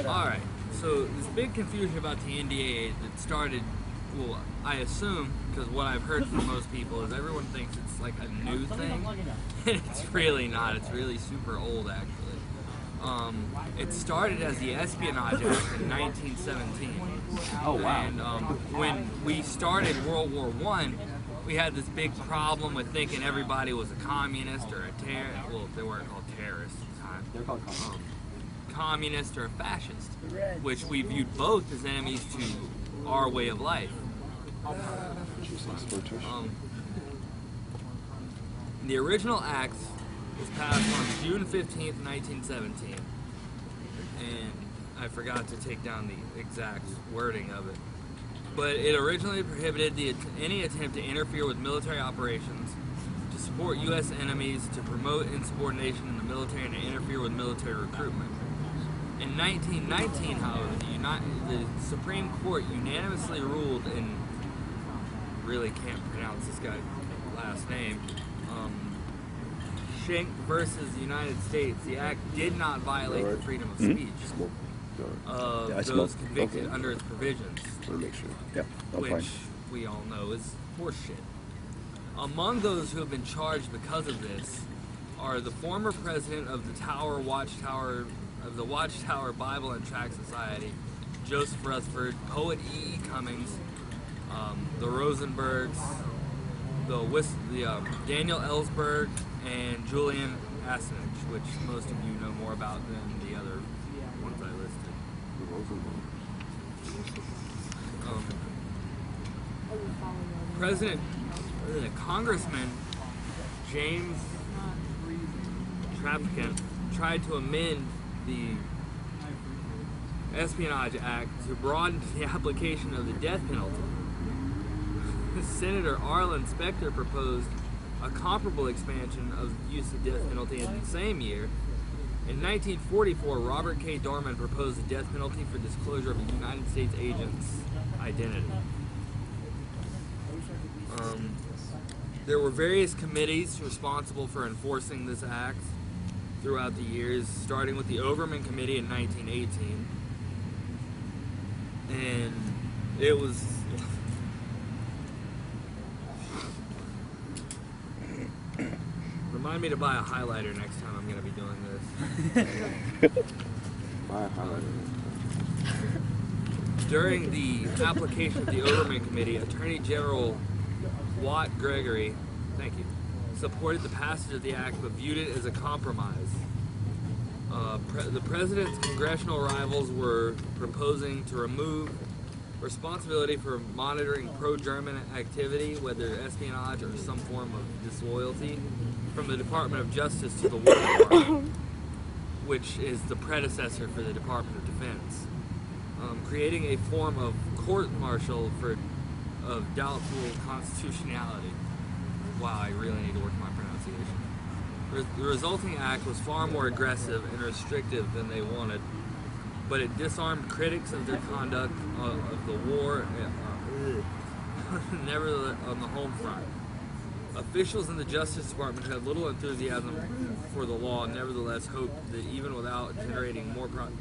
Alright, so this big confusion about the NDAA that started, well, I assume, because what I've heard from most people is everyone thinks it's like a new thing. It's really not. It's really super old, actually. It started as the Espionage Act in 1917. Oh, wow. And when we started World War I, we had this big problem with thinking everybody was a communist or a terrorist. Well, they weren't called terrorists at the time. They're called Communist or a fascist, which we viewed both as enemies to our way of life. The original act was passed on June 15th, 1917, and I forgot to take down the exact wording of it. But it originally prohibited any attempt to interfere with military operations, to support U.S. enemies, to promote insubordination in the military, and to interfere with military recruitment. In 1919, however, the Supreme Court unanimously ruled in, really can't pronounce this guy's last name, Schenck versus the United States, the act did not violate the freedom of speech of those convicted under its provisions, which we all know is horseshit. Among those who have been charged because of this are the former president of the Watchtower Bible and Tract Society, Joseph Rutherford, poet E.E. Cummings, the Rosenbergs, Daniel Ellsberg, and Julian Assange, which most of you know more about than the other ones I listed. Congressman James Traficant tried to amend the Espionage Act to broaden the application of the death penalty. Senator Arlen Specter proposed a comparable expansion of the use of the death penalty in the same year. In 1944, Robert K. Dorman proposed the death penalty for disclosure of a United States agent's identity. There were various committees responsible for enforcing this act throughout the years, starting with the Overman Committee in 1918. And it was... Remind me to buy a highlighter next time I'm going to be doing this. Buy a highlighter. During the application of the Overman Committee, Attorney General Watt Gregory, thank you, supported the passage of the act but viewed it as a compromise. The president's congressional rivals were proposing to remove responsibility for monitoring pro-German activity, whether espionage or some form of disloyalty, from the Department of Justice to the War Department, which is the predecessor for the Department of Defense, creating a form of court-martial of doubtful constitutionality. Wow, I really need to work my pronunciation. The resulting act was far more aggressive and restrictive than they wanted, but it disarmed critics of their conduct of the war, nevertheless, on the home front. Officials in the Justice Department had little enthusiasm for the law, nevertheless hoped that even without generating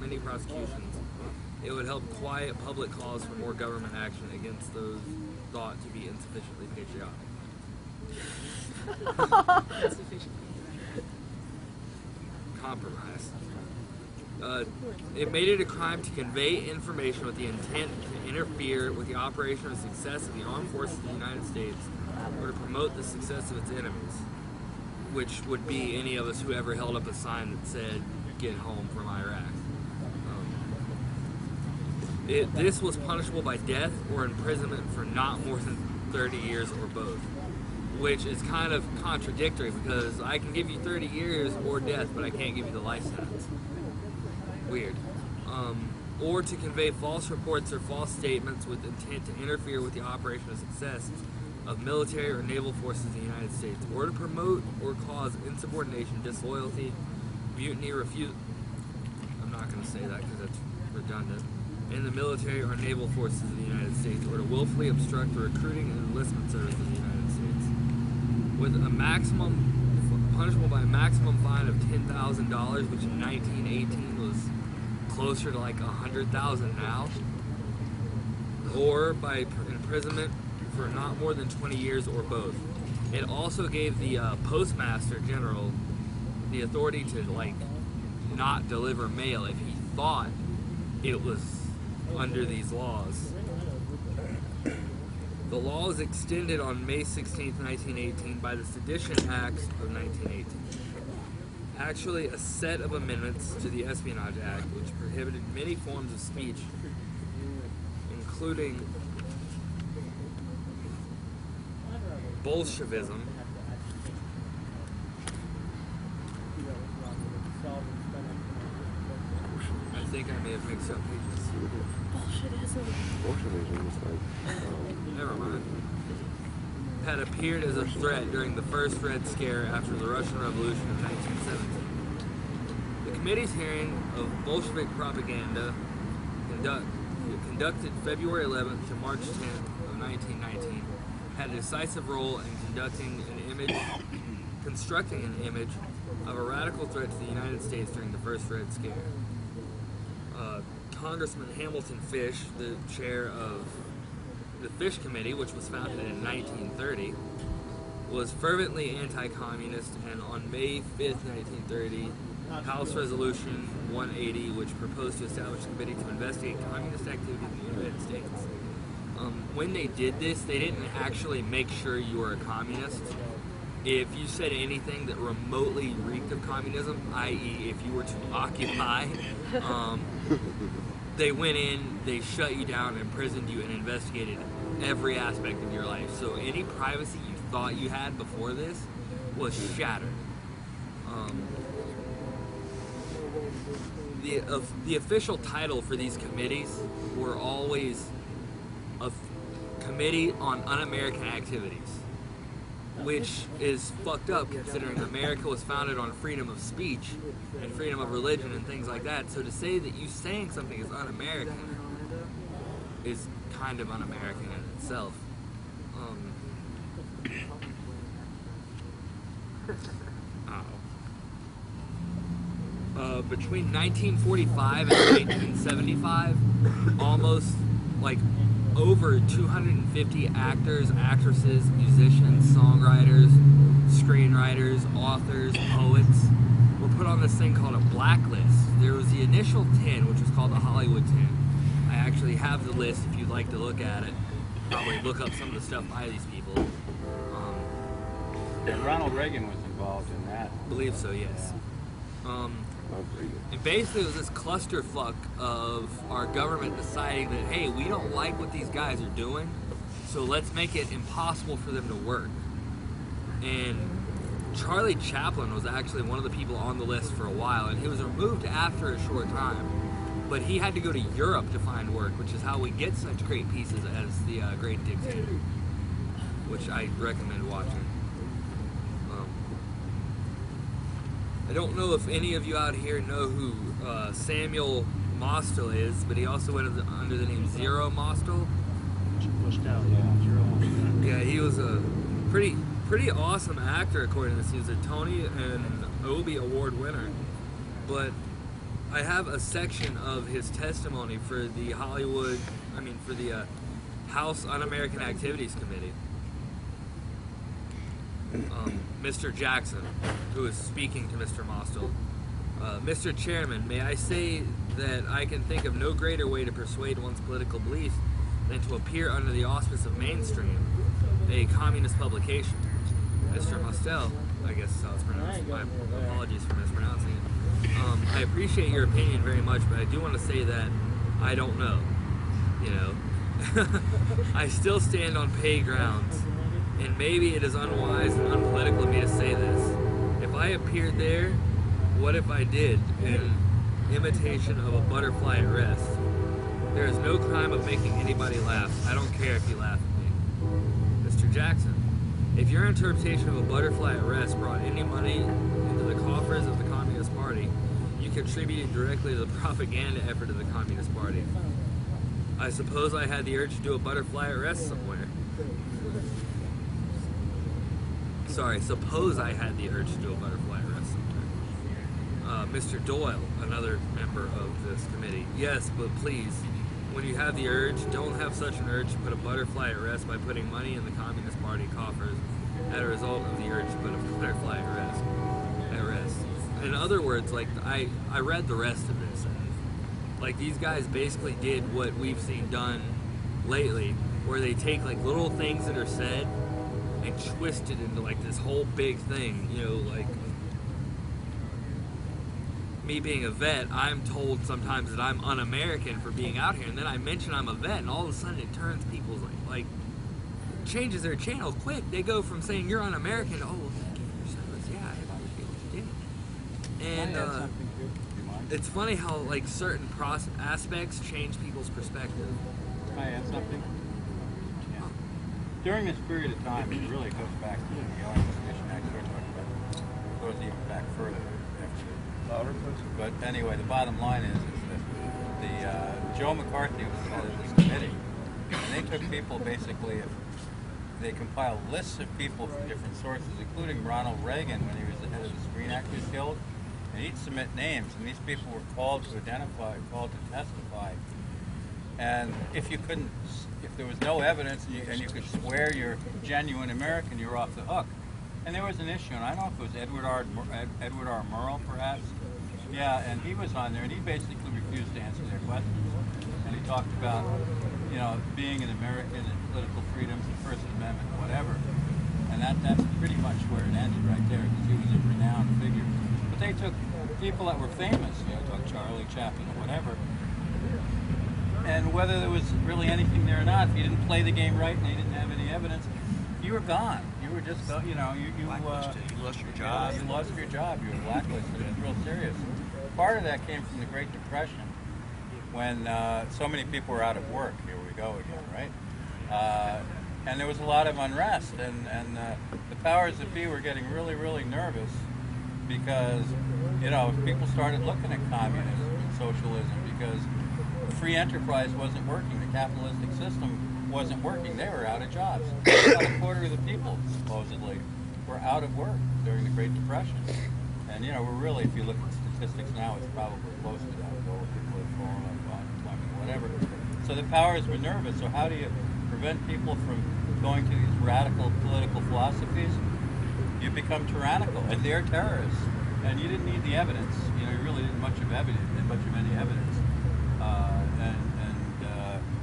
many prosecutions, it would help quiet public calls for more government action against those thought to be insufficiently patriotic. Compromise. It made it a crime to convey information with the intent to interfere with the operation or success of the armed forces of the United States or to promote the success of its enemies, which would be any of us who ever held up a sign that said, "Get home from Iraq." This was punishable by death or imprisonment for not more than 30 years or both, which is kind of contradictory because I can give you 30 years or death, but I can't give you the life sentence. Weird. Or to convey false reports or false statements with intent to interfere with the operation or success of military or naval forces of the United States, or to promote or cause insubordination, disloyalty, mutiny, refuse. I'm not going to say that because that's redundant. In the military or naval forces of the United States, or to willfully obstruct the recruiting and enlistment service of the United States, with a punishable by a maximum fine of $10,000, which in 1918 was closer to like 100,000 now, or by imprisonment for not more than 20 years or both. It also gave the Postmaster General the authority to like not deliver mail if he thought it was under these laws. The law was extended on May 16, 1918 by the Sedition Acts of 1918. Actually, a set of amendments to the Espionage Act which prohibited many forms of speech, including Bolshevism, I think I may have mixed up pages. Bolshevism is like, Never mind. Had appeared as a threat during the first Red Scare after the Russian Revolution of 1917. The committee's hearing of Bolshevik propaganda conducted February 11th to March 10th of 1919 had a decisive role in constructing an image of a radical threat to the United States during the first Red Scare. Congressman Hamilton Fish, the chair of the Fish Committee, which was founded in 1930, was fervently anti-communist, and on May 5th, 1930, House Resolution 180, which proposed to establish a committee to investigate communist activity in the United States. When they did this, they didn't actually make sure you were a communist. If you said anything that remotely reeked of communism, i.e. if you were to occupy, they went in, they shut you down, imprisoned you, and investigated every aspect of your life. So any privacy you thought you had before this was shattered. The official title for these committees were always a Committee on Un-American Activities, which is fucked up considering America was founded on freedom of speech and freedom of religion and things like that. So to say that you saying something is un-American is kind of un-American in itself. Between 1945 and 1975, almost like over 250 actors, actresses, musicians, songwriters, screenwriters, authors, poets were put on this thing called a blacklist. There was the initial 10, which was called the Hollywood 10. I actually have the list if you'd like to look at it. Probably look up some of the stuff by these people. And Ronald Reagan was involved in that. I believe so, yes. And basically it was this clusterfuck of our government deciding that, hey, we don't like what these guys are doing, so let's make it impossible for them to work. And Charlie Chaplin was actually one of the people on the list for a while, and he was removed after a short time. But he had to go to Europe to find work, which is how we get such great pieces as The Great Dictator, which I recommend watching. I don't know if any of you out here know who Samuel Mostel is, but he also went under the name Zero Mostel. Yeah, he was a pretty awesome actor according to this. He was a Tony and Obie Award winner. But I have a section of his testimony for the House Un-American Activities Committee. Mr. Jackson, who is speaking to Mr. Mostel. Mr. Chairman, may I say that I can think of no greater way to persuade one's political beliefs than to appear under the auspice of Mainstream, a communist publication. Mr. Mostel, I guess is how it's pronounced. My apologies for mispronouncing it. I appreciate your opinion very much, but I do want to say that I don't know. You know, I still stand on pay grounds. And maybe it is unwise and unpolitical of me to say this. If I appeared there, what if I did in imitation of a butterfly at rest? There is no crime of making anybody laugh. I don't care if you laugh at me. Mr. Jackson, if your interpretation of a butterfly at rest brought any money into the coffers of the Communist Party, you contributed directly to the propaganda effort of the Communist Party. I suppose I had the urge to do a butterfly at rest somewhere. Sorry, suppose I had the urge to do a butterfly arrest somewhere. Mr. Doyle, another member of this committee. Yes, but please, when you have the urge, don't have such an urge to put a butterfly at rest by putting money in the Communist Party coffers as a result of the urge to put a butterfly at rest. In other words, like I read the rest of this. Like these guys basically did what we've seen done lately, where they take like little things that are said and twist it into like this whole big thing. You know, like me being a vet, I'm told sometimes that I'm un-American for being out here, and then I mention I'm a vet, and all of a sudden it turns people's like changes their channel quick. They go from saying you're un-American to, oh, well, thank you for your service. Yeah, I appreciate what you did. And it's funny how like certain aspects change people's perspective. Can I add something? Yeah. During this period of time, it really goes back to the Occupy Act. It goes even back further. But anyway, the bottom line is that Joe McCarthy was the head of this committee, and they took people basically. They compiled lists of people from different sources, including Ronald Reagan when he was the head of the Screen Actors Guild, and he'd submit names, and these people were called to identify, called to testify. And if there was no evidence, and you could swear you're genuine American, you're off the hook. And there was an issue, and I don't know if it was Edward R. Murrow, perhaps. Yeah, and he was on there, and he basically refused to answer their questions. And he talked about, you know, being an American and political freedoms, the First Amendment, whatever. And that's pretty much where it ended right there, because he was a renowned figure. But they took people that were famous, you know, like Charlie Chaplin or whatever. And whether there was really anything there or not, if you didn't play the game right and they didn't have any evidence, you were gone. You were just, you know, you lost your job. You lost your job. You were blacklisted. It was real serious. Part of that came from the Great Depression, when so many people were out of work. Here we go again, right? And there was a lot of unrest, and the powers that be were getting really, really nervous because, you know, people started looking at communism and socialism because free enterprise wasn't working. The capitalistic system wasn't working. They were out of jobs. About a quarter of the people, supposedly, were out of work during the Great Depression. And, you know, we're really, if you look at statistics now, it's probably close to that. Lower people at home, unemployment, whatever. So the powers were nervous. So how do you prevent people from going to these radical political philosophies? You become tyrannical, and they're terrorists. And you didn't need the evidence. You know, you really didn't much of any evidence.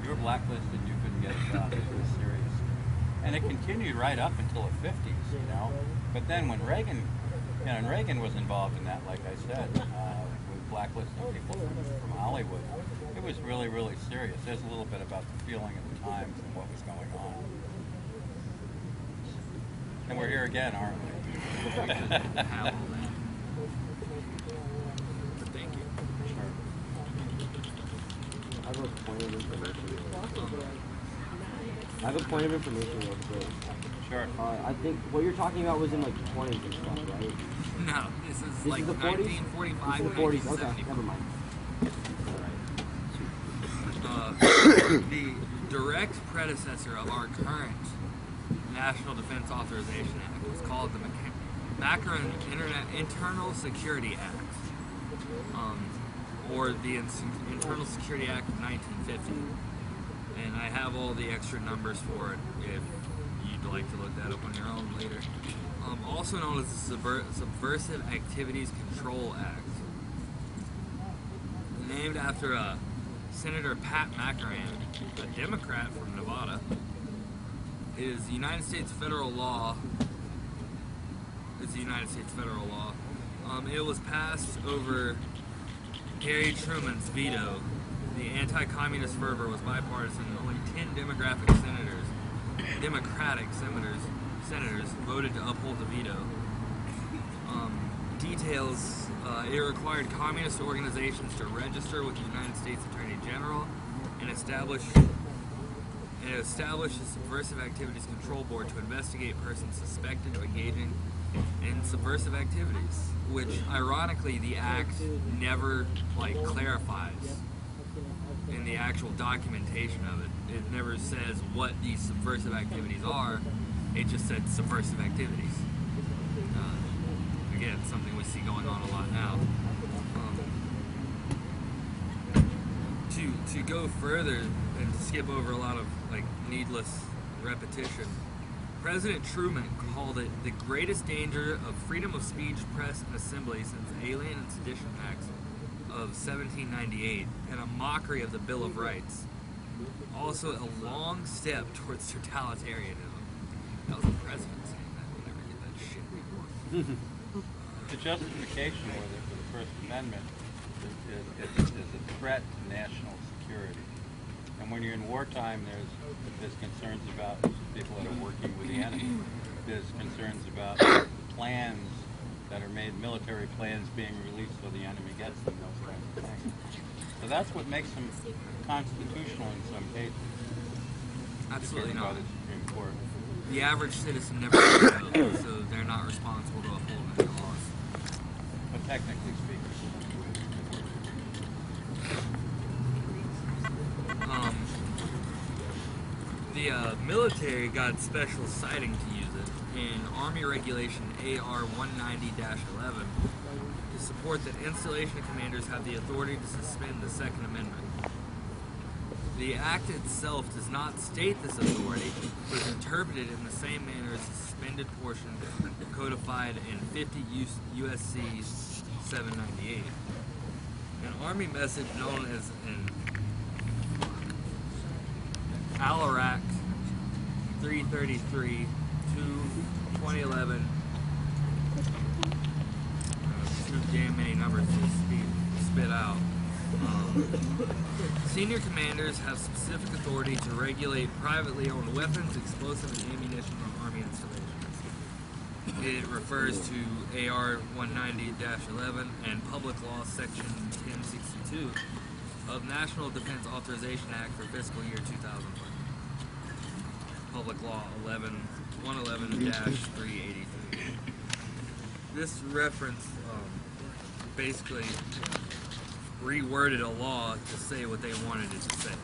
You were blacklisted. You couldn't get a job. It was serious. And it continued right up until the 50s, you know. But then when Reagan, you know, and Reagan was involved in that, like I said, with blacklisting people from Hollywood, it was really, really serious. There's a little bit about the feeling of the times and what was going on. And we're here again, aren't we? Thank you. Sure. I have a point of information. Real quick. Sure. I think what you're talking about was in like the 20s and stuff, right? No, this is This like is the 40s? 1945, This is the 40s. 1970. Okay, never mind. The direct predecessor of our current National Defense Authorization Act was called the Macaron Internal Security Act, or the Internal Security Act of 1950. And I have all the extra numbers for it if you'd like to look that up on your own later. Also known as the Subversive Activities Control Act. Named after Senator Pat Macaron, a Democrat from Nevada. It is the United States federal law. It's the United States federal law. It was passed over Harry Truman's veto. The anti-communist fervor was bipartisan, and only 10 Democratic senators voted to uphold the veto. Details, it required communist organizations to register with the United States Attorney General and establish a Subversive Activities Control Board to investigate persons suspected of engaging in subversive activities, which ironically the act never clarifies in the actual documentation of it. It never says what these subversive activities are. It just said subversive activities. Again, something we see going on a lot now. to go further and to skip over a lot of like needless repetition, President Truman called it the greatest danger of freedom of speech, press, and assembly since the Alien and Sedition Acts of 1798 and a mockery of the Bill of Rights. Also a long step towards totalitarianism. That was the president saying that. We'll never get that shit anymore. The justification with it for the First Amendment is a threat to national security. And when you're in wartime, there's concerns about people that are working with the enemy. There's concerns about plans that are made, military plans being released so the enemy gets them, those kinds of things. So that's what makes them constitutional in some cases. Absolutely not. By the Supreme Court. The average citizen never knows those, so they're not responsible to uphold any laws. But technically speaking. The military got special citing to use it in Army Regulation AR 190-11 to support that installation commanders have the authority to suspend the Second Amendment. The act itself does not state this authority, but is interpreted in the same manner as the suspended portion codified in 50 USC 798. An Army message known as an Alarac 333 2011. Too damn many numbers to spit out. Senior commanders have specific authority to regulate privately owned weapons, explosive and ammunition from Army installations. It refers to AR 190-11 and Public Law Section 1062 of National Defense Authorization Act for fiscal year 2001. Public Law 111-383. This reference basically reworded a law to say what they wanted it to say.